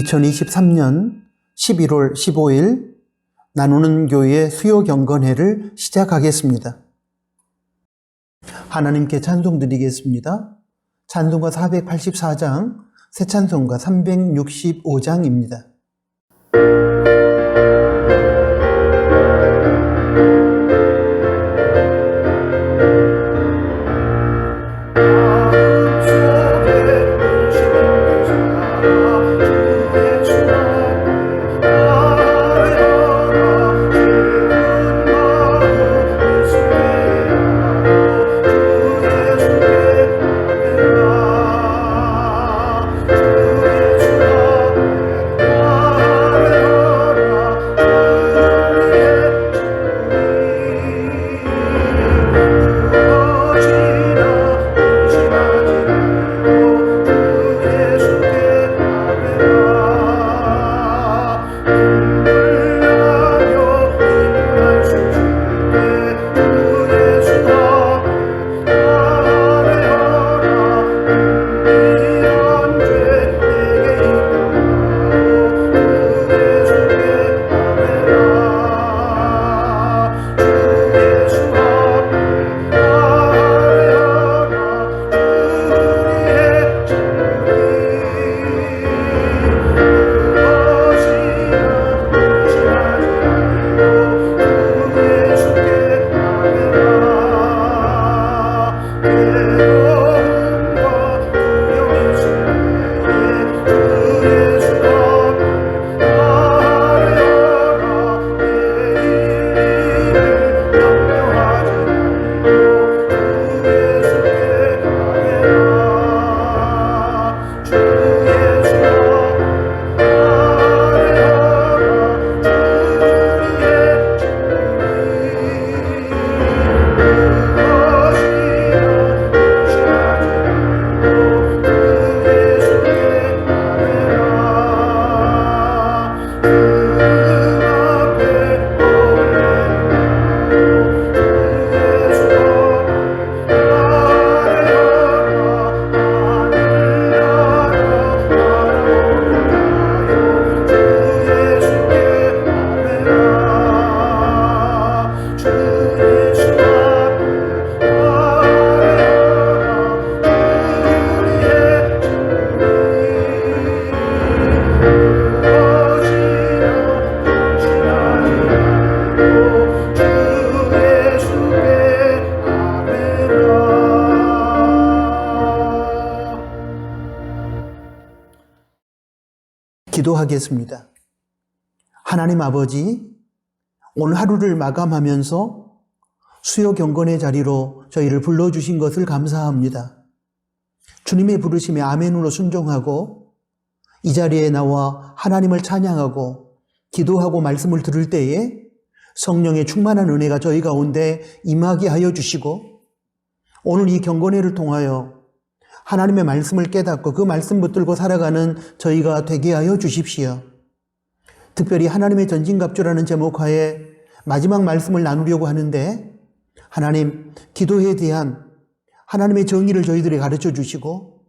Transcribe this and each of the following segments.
2023년 11월 15일 나누는 교회 수요 경건회를 시작하겠습니다. 하나님께 찬송 드리겠습니다. 찬송가 484장, 새 찬송가 365장입니다. 기도하겠습니다. 하나님 아버지, 오늘 하루를 마감하면서 수요 경건의 자리로 저희를 불러주신 것을 감사합니다. 주님의 부르심에 아멘으로 순종하고 이 자리에 나와 하나님을 찬양하고 기도하고 말씀을 들을 때에 성령의 충만한 은혜가 저희 가운데 임하게 하여 주시고 오늘 이 경건회를 통하여 하나님의 말씀을 깨닫고 그 말씀 붙들고 살아가는 저희가 되게 하여 주십시오. 특별히 하나님의 전진갑주라는 제목하에 마지막 말씀을 나누려고 하는데 하나님, 기도에 대한 하나님의 정의를 저희들이 가르쳐 주시고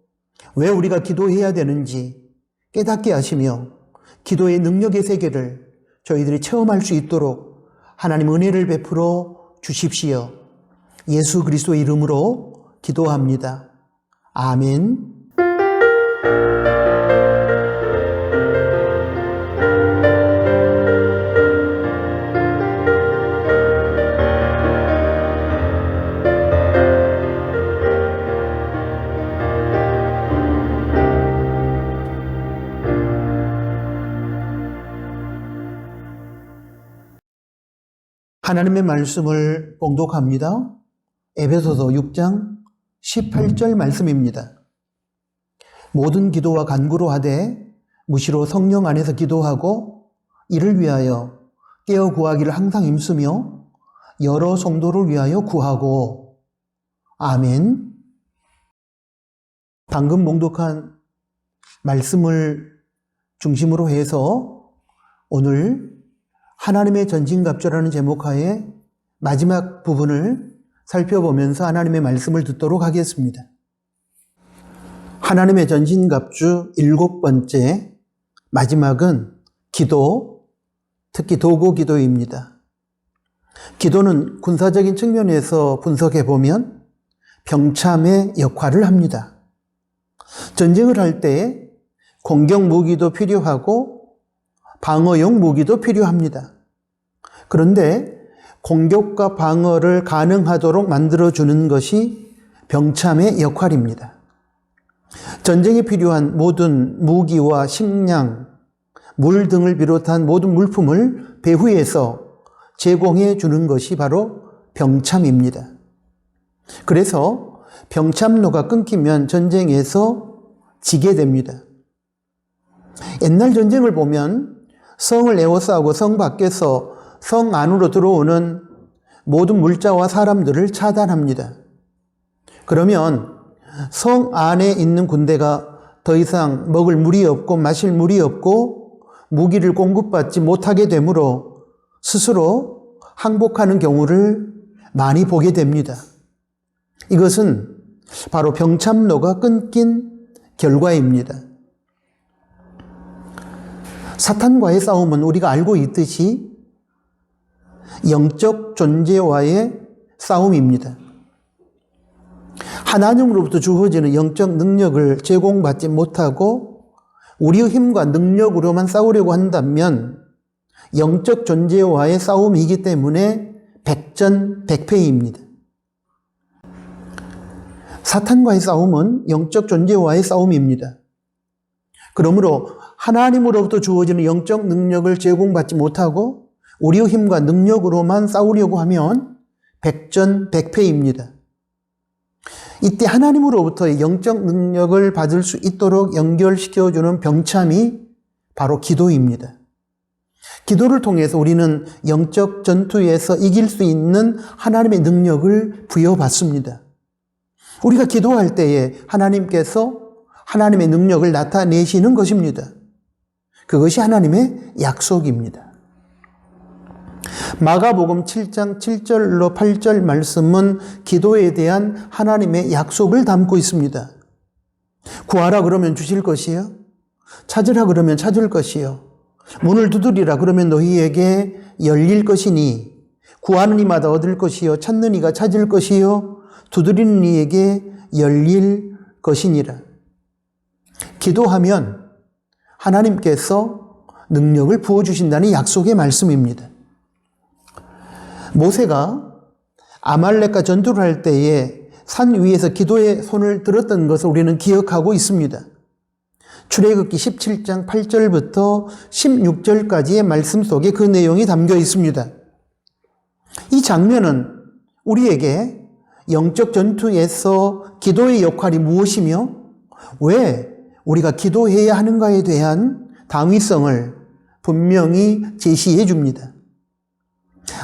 왜 우리가 기도해야 되는지 깨닫게 하시며 기도의 능력의 세계를 저희들이 체험할 수 있도록 하나님 은혜를 베풀어 주십시오. 예수 그리스도의 이름으로 기도합니다. 아멘. 하나님의 말씀을 봉독합니다. 에베소서 6장 18절 말씀입니다. 모든 기도와 간구로 하되 무시로 성령 안에서 기도하고 이를 위하여 깨어 구하기를 항상 힘쓰며 여러 성도를 위하여 구하고. 아멘. 방금 봉독한 말씀을 중심으로 해서 오늘 하나님의 전진갑주라는 제목하에 마지막 부분을 살펴보면서 하나님의 말씀을 듣도록 하겠습니다. 하나님의 전진갑주 7번째, 마지막은 기도, 특히 도구 기도입니다. 기도는 군사적인 측면에서 분석해 보면 병참의 역할을 합니다. 전쟁을 할 때 공격 무기도 필요하고 방어용 무기도 필요합니다. 그런데 공격과 방어를 가능하도록 만들어주는 것이 병참의 역할입니다. 전쟁에 필요한 모든 무기와 식량, 물 등을 비롯한 모든 물품을 배후에서 제공해 주는 것이 바로 병참입니다. 그래서 병참로가 끊기면 전쟁에서 지게 됩니다. 옛날 전쟁을 보면 성을 에워싸고 성 밖에서 성 안으로 들어오는 모든 물자와 사람들을 차단합니다. 그러면 성 안에 있는 군대가 더 이상 먹을 물이 없고 마실 물이 없고 무기를 공급받지 못하게 되므로 스스로 항복하는 경우를 많이 보게 됩니다. 이것은 바로 병참로가 끊긴 결과입니다. 사탄과의 싸움은 우리가 알고 있듯이 영적 존재와의 싸움입니다. 하나님으로부터 주어지는 영적 능력을 제공받지 못하고 우리의 힘과 능력으로만 싸우려고 한다면 영적 존재와의 싸움이기 때문에 백전백패입니다. 사탄과의 싸움은 영적 존재와의 싸움입니다. 그러므로 하나님으로부터 주어지는 영적 능력을 제공받지 못하고 우리의 힘과 능력으로만 싸우려고 하면 백전백패입니다. 이때 하나님으로부터의 영적 능력을 받을 수 있도록 연결시켜주는 병참이 바로 기도입니다. 기도를 통해서 우리는 영적 전투에서 이길 수 있는 하나님의 능력을 부여받습니다. 우리가 기도할 때에 하나님께서 하나님의 능력을 나타내시는 것입니다. 그것이 하나님의 약속입니다. 마가복음 7장 7절로 8절 말씀은 기도에 대한 하나님의 약속을 담고 있습니다. 구하라 그러면 주실 것이요. 찾으라 그러면 찾을 것이요. 문을 두드리라 그러면 너희에게 열릴 것이니 구하는 이마다 얻을 것이요. 찾는 이가 찾을 것이요. 두드리는 이에게 열릴 것이니라. 기도하면 하나님께서 능력을 부어주신다는 약속의 말씀입니다. 모세가 아말렉과 전투를 할 때에 산 위에서 기도의 손을 들었던 것을 우리는 기억하고 있습니다. 출애굽기 17장 8절부터 16절까지의 말씀 속에 그 내용이 담겨 있습니다. 이 장면은 우리에게 영적 전투에서 기도의 역할이 무엇이며 왜 우리가 기도해야 하는가에 대한 당위성을 분명히 제시해 줍니다.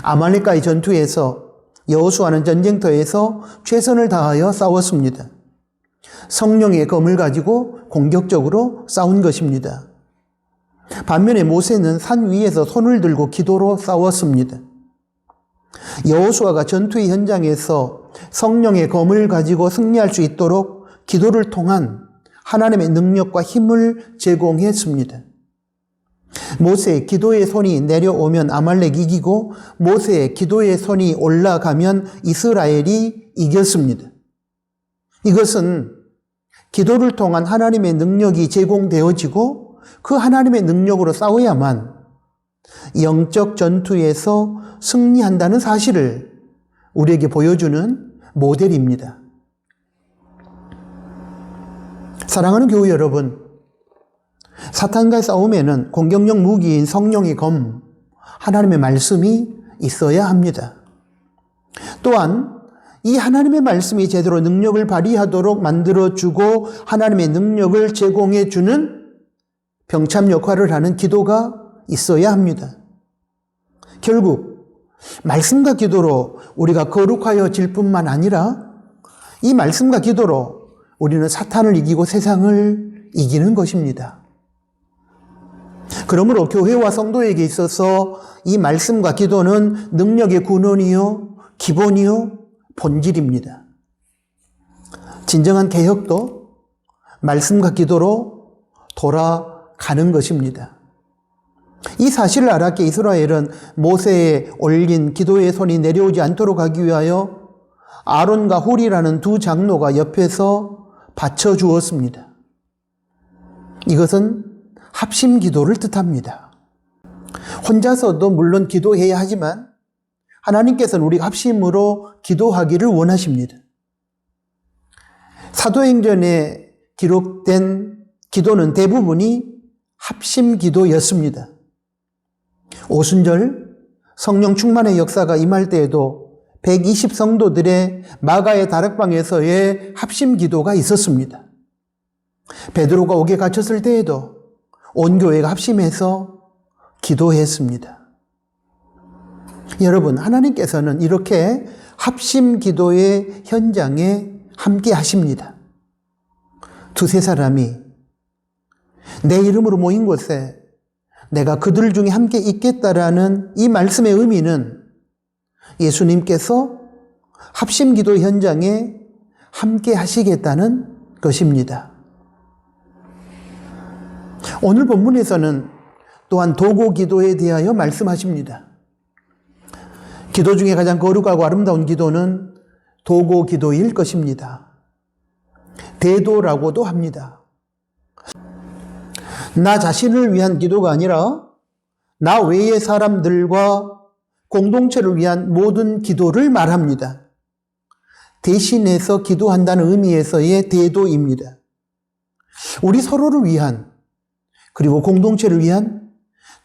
아말렉과의 전투에서 여호수아는 전쟁터에서 최선을 다하여 싸웠습니다. 성령의 검을 가지고 공격적으로 싸운 것입니다. 반면에 모세는 산 위에서 손을 들고 기도로 싸웠습니다. 여호수아가 전투의 현장에서 성령의 검을 가지고 승리할 수 있도록 기도를 통한 하나님의 능력과 힘을 제공했습니다. 모세의 기도의 손이 내려오면 아말렉이 이기고 모세의 기도의 손이 올라가면 이스라엘이 이겼습니다. 이것은 기도를 통한 하나님의 능력이 제공되어지고 그 하나님의 능력으로 싸워야만 영적 전투에서 승리한다는 사실을 우리에게 보여주는 모델입니다. 사랑하는 교우 여러분, 사탄과의 싸움에는 공격력 무기인 성령의 검, 하나님의 말씀이 있어야 합니다. 또한 이 하나님의 말씀이 제대로 능력을 발휘하도록 만들어주고 하나님의 능력을 제공해주는 병참 역할을 하는 기도가 있어야 합니다. 결국 말씀과 기도로 우리가 거룩하여질 뿐만 아니라 이 말씀과 기도로 우리는 사탄을 이기고 세상을 이기는 것입니다. 그러므로 교회와 성도에게 있어서 이 말씀과 기도는 능력의 근원이요, 기본이요, 본질입니다. 진정한 개혁도 말씀과 기도로 가는 것입니다. 이 사실을 알았기에 이스라엘은 모세에 올린 기도의 손이 내려오지 않도록 하기 위하여 아론과 훌이라는 두 장로가 옆에서 받쳐주었습니다. 이것은 합심 기도를 뜻합니다. 혼자서도 물론 기도해야 하지만 하나님께서는 우리가 합심으로 기도하기를 원하십니다. 사도행전에 기록된 기도는 대부분이 합심 기도였습니다. 오순절 성령 충만의 역사가 임할 때에도 120 성도들의 마가의 다락방에서의 합심 기도가 있었습니다. 베드로가 옥에 갇혔을 때에도 온 교회가 합심해서 기도했습니다. 여러분, 하나님께서는 이렇게 합심 기도의 현장에 함께 하십니다. 두세 사람이 내 이름으로 모인 곳에 내가 그들 중에 함께 있겠다라는 이 말씀의 의미는 예수님께서 합심 기도 현장에 함께 하시겠다는 것입니다. 오늘 본문에서는 또한 도고 기도에 대하여 말씀하십니다. 기도 중에 가장 거룩하고 아름다운 기도는 도고 기도일 것입니다. 대도라고도 합니다. 나 자신을 위한 기도가 아니라 나 외의 사람들과 공동체를 위한 모든 기도를 말합니다. 대신해서 기도한다는 의미에서의 대도입니다. 우리 서로를 위한 그리고 공동체를 위한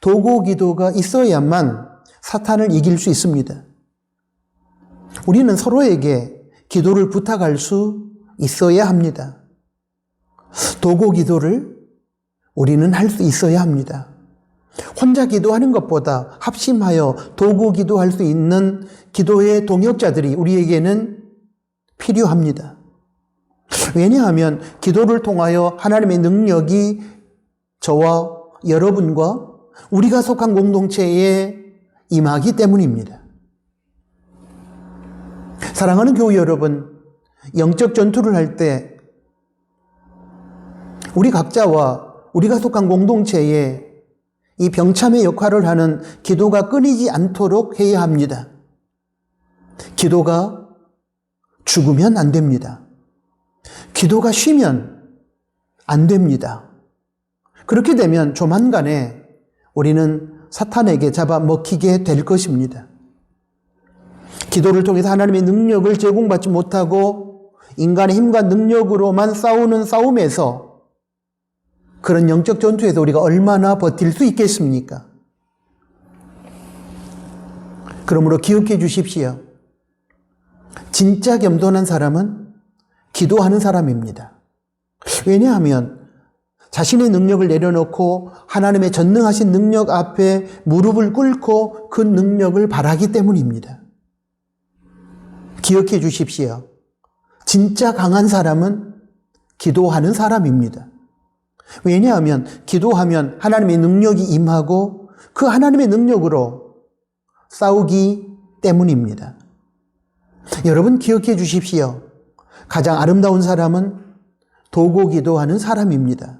도고 기도가 있어야만 사탄을 이길 수 있습니다. 우리는 서로에게 기도를 부탁할 수 있어야 합니다. 도고 기도를 우리는 할 수 있어야 합니다. 혼자 기도하는 것보다 합심하여 도고 기도할 수 있는 기도의 동역자들이 우리에게는 필요합니다. 왜냐하면 기도를 통하여 하나님의 능력이 저와 여러분과 우리가 속한 공동체에 임하기 때문입니다. 사랑하는 교우 여러분, 영적 전투를 할 때 우리 각자와 우리가 속한 공동체에 이 병참의 역할을 하는 기도가 끊이지 않도록 해야 합니다. 기도가 죽으면 안 됩니다. 기도가 쉬면 안 됩니다. 그렇게 되면 조만간에 우리는 사탄에게 잡아먹히게 될 것입니다. 기도를 통해서 하나님의 능력을 제공받지 못하고 인간의 힘과 능력으로만 싸우는 싸움에서 그런 영적 전투에서 우리가 얼마나 버틸 수 있겠습니까? 그러므로 기억해 주십시오. 진짜 겸손한 사람은 기도하는 사람입니다. 왜냐하면 자신의 능력을 내려놓고 하나님의 전능하신 능력 앞에 무릎을 꿇고 그 능력을 바라기 때문입니다. 기억해 주십시오. 진짜 강한 사람은 기도하는 사람입니다. 왜냐하면 기도하면 하나님의 능력이 임하고 그 하나님의 능력으로 싸우기 때문입니다. 여러분 기억해 주십시오. 가장 아름다운 사람은 도고 기도하는 사람입니다.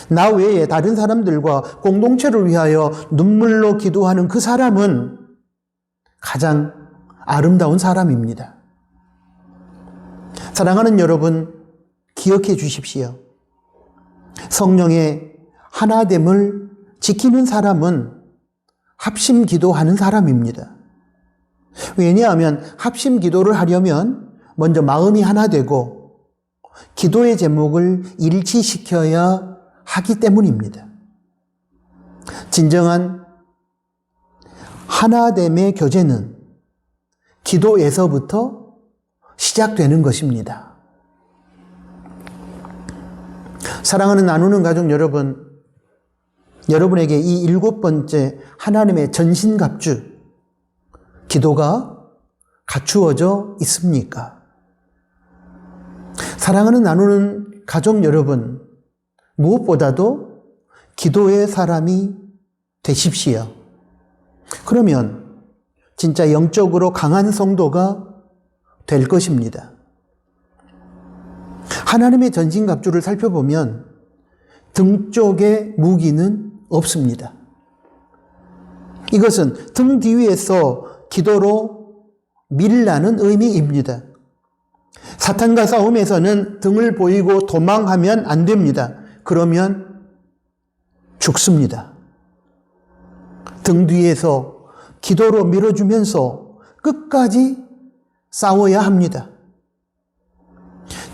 나 외에 다른 사람들과 공동체를 위하여 눈물로 기도하는 그 사람은 가장 아름다운 사람입니다. 사랑하는 여러분, 기억해 주십시오. 성령의 하나됨을 지키는 사람은 합심 기도하는 사람입니다. 왜냐하면 합심 기도를 하려면 먼저 마음이 하나 되고 기도의 제목을 일치시켜야 하기 때문입니다. 진정한 하나됨의 교제는 기도에서부터 시작되는 것입니다. 사랑하는 나누는 가족 여러분, 여러분에게 이 7번째 하나님의 전신갑주, 기도가 갖추어져 있습니까? 사랑하는 나누는 가족 여러분, 무엇보다도 기도의 사람이 되십시오. 그러면 진짜 영적으로 강한 성도가 될 것입니다. 하나님의 전신갑주를 살펴보면 등 쪽에 무기는 없습니다. 이것은 등 뒤에서 기도로 밀라는 의미입니다. 사탄과 싸움에서는 등을 보이고 도망하면 안 됩니다. 그러면 죽습니다. 등 뒤에서 기도로 밀어주면서 끝까지 싸워야 합니다.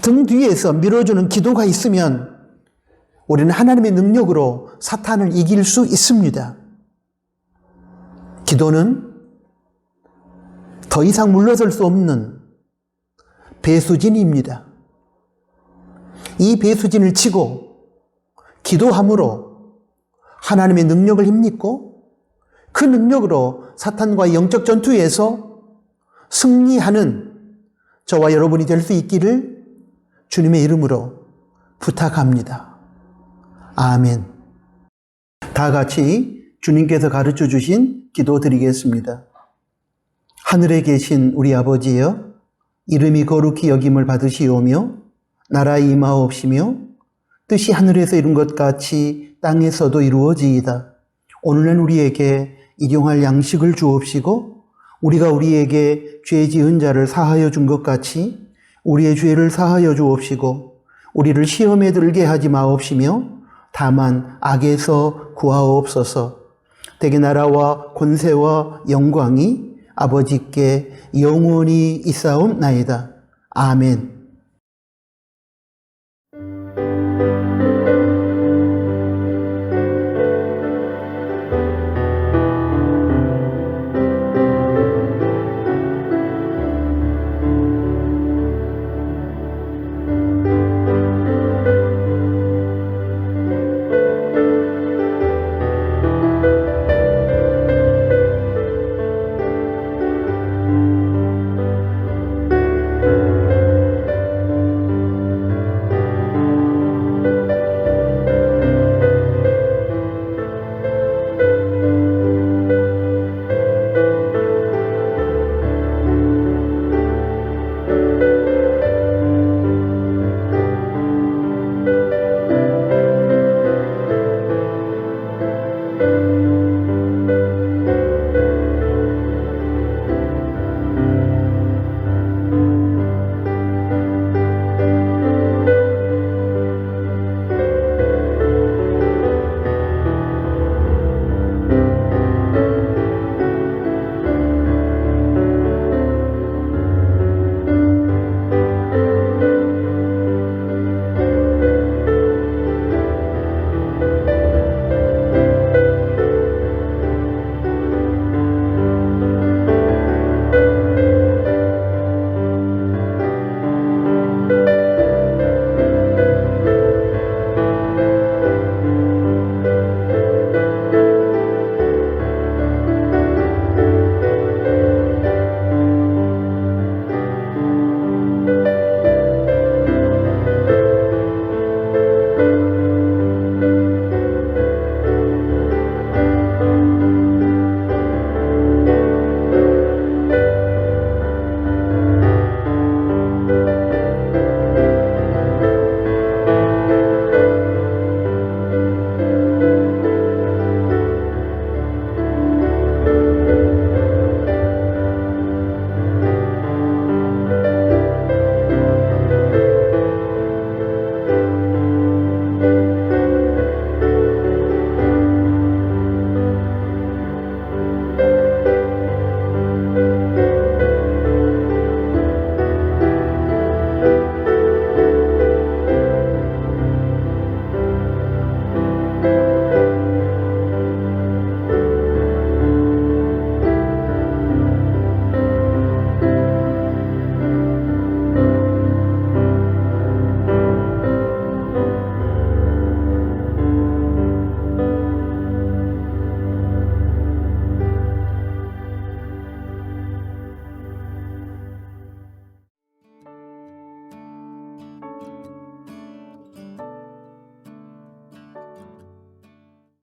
등 뒤에서 밀어주는 기도가 있으면 우리는 하나님의 능력으로 사탄을 이길 수 있습니다. 기도는 더 이상 물러설 수 없는 배수진입니다. 이 배수진을 치고 기도함으로 하나님의 능력을 힘입고 그 능력으로 사탄과의 영적 전투에서 승리하는 저와 여러분이 될 수 있기를 주님의 이름으로 부탁합니다. 아멘. 다 같이 주님께서 가르쳐 주신 기도 드리겠습니다. 하늘에 계신 우리 아버지여, 이름이 거룩히 여김을 받으시오며 나라에 임하옵시며 뜻이 하늘에서 이룬 것 같이 땅에서도 이루어지이다. 오늘은 우리에게 일용할 양식을 주옵시고 우리가 우리에게 죄 지은 자를 사하여 준 것 같이 우리의 죄를 사하여 주옵시고 우리를 시험에 들게 하지 마옵시며 다만 악에서 구하옵소서. 대개 나라와 권세와 영광이 아버지께 영원히 있사옵나이다. 아멘.